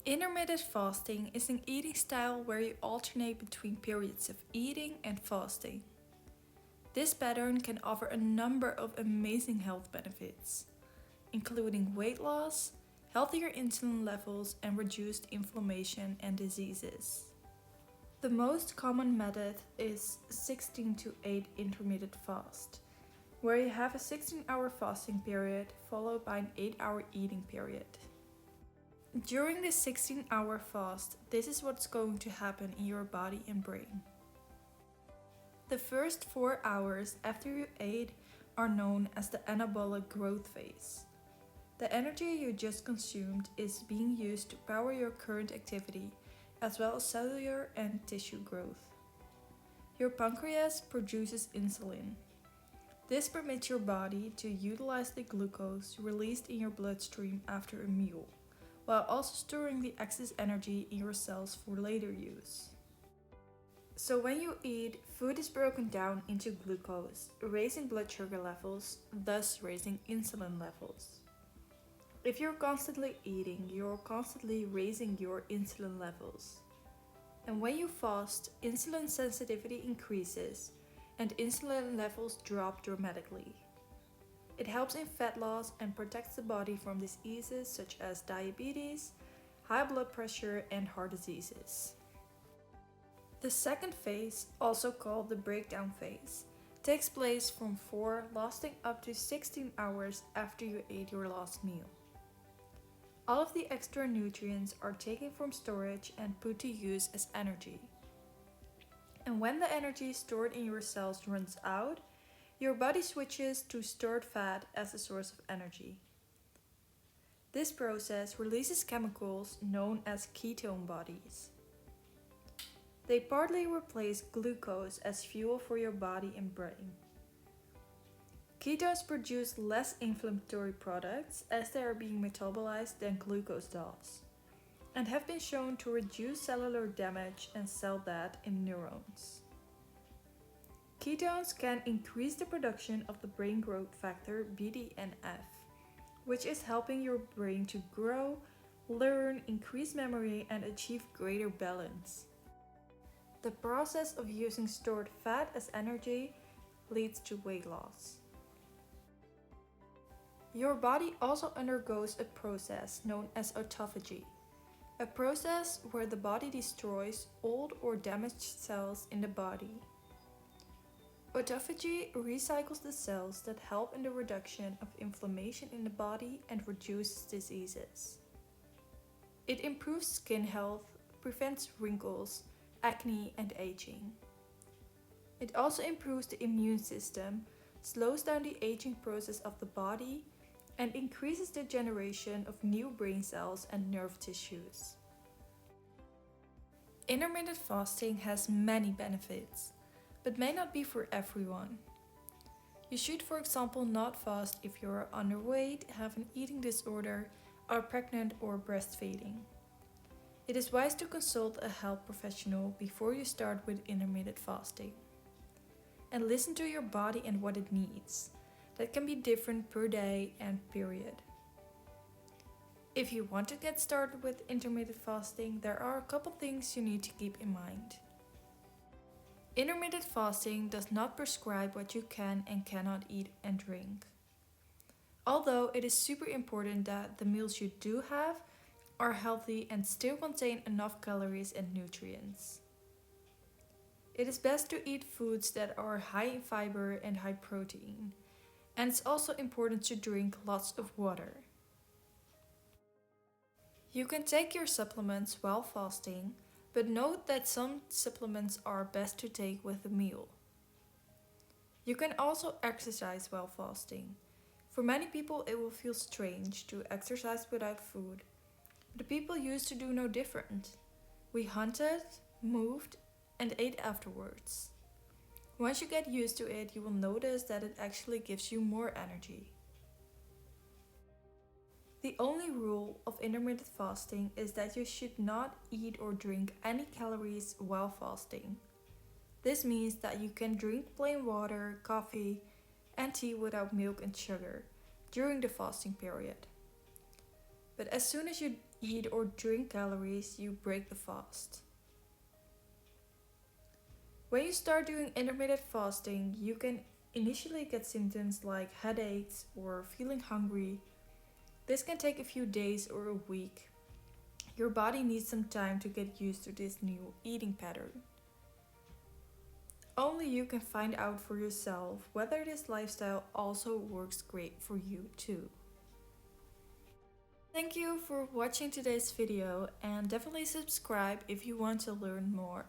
Intermittent fasting is an eating style where you alternate between periods of eating and fasting. This pattern can offer a number of amazing health benefits, including weight loss, healthier insulin levels, and reduced inflammation and diseases. The most common method is 16 to 8 intermittent fast, where you have a 16-hour fasting period followed by an 8-hour eating period. During this 16-hour fast, this is what's going to happen in your body and brain. The first 4 hours after you ate are known as the anabolic growth phase. The energy you just consumed is being used to power your current activity, as well as cellular and tissue growth. Your pancreas produces insulin. This permits your body to utilize the glucose released in your bloodstream after a meal, while also storing the excess energy in your cells for later use. So when you eat, food is broken down into glucose, raising blood sugar levels, thus raising insulin levels. If you're constantly eating, you're constantly raising your insulin levels. And when you fast, insulin sensitivity increases and insulin levels drop dramatically. It helps in fat loss and protects the body from diseases such as diabetes, high blood pressure, and heart diseases. The second phase, also called the breakdown phase, takes place from 4 lasting up to 16 hours after you ate your last meal. All of the extra nutrients are taken from storage and put to use as energy. And when the energy stored in your cells runs out, your body switches to stored fat as a source of energy. This process releases chemicals known as ketone bodies. They partly replace glucose as fuel for your body and brain. Ketones produce less inflammatory products as they are being metabolized than glucose does, and have been shown to reduce cellular damage and cell death in neurons. Ketones can increase the production of the brain growth factor BDNF, which is helping your brain to grow, learn, increase memory, and achieve greater balance. The process of using stored fat as energy leads to weight loss. Your body also undergoes a process known as autophagy, a process where the body destroys old or damaged cells in the body. Autophagy recycles the cells that help in the reduction of inflammation in the body and reduces diseases. It improves skin health, prevents wrinkles, acne, and aging. It also improves the immune system, slows down the aging process of the body, and increases the generation of new brain cells and nerve tissues. Intermittent fasting has many benefits, but may not be for everyone. You should, for example, not fast if you are underweight, have an eating disorder, are pregnant, or breastfeeding. It is wise to consult a health professional before you start with intermittent fasting. And listen to your body and what it needs. That can be different per day and period. If you want to get started with intermittent fasting, there are a couple things you need to keep in mind. Intermittent fasting does not prescribe what you can and cannot eat and drink. Although it is super important that the meals you do have are healthy and still contain enough calories and nutrients. It is best to eat foods that are high in fiber and high protein, and it's also important to drink lots of water. You can take your supplements while fasting, but note that some supplements are best to take with a meal. You can also exercise while fasting. For many people, it will feel strange to exercise without food, but people used to do no different. We hunted, moved, and ate afterwards. Once you get used to it, you will notice that it actually gives you more energy. The only rule of intermittent fasting is that you should not eat or drink any calories while fasting. This means that you can drink plain water, coffee, and tea without milk and sugar during the fasting period. But as soon as you eat or drink calories, you break the fast. When you start doing intermittent fasting, you can initially get symptoms like headaches or feeling hungry. This can take a few days or a week. Your body needs some time to get used to this new eating pattern. Only you can find out for yourself whether this lifestyle also works great for you too. Thank you for watching today's video and definitely subscribe if you want to learn more.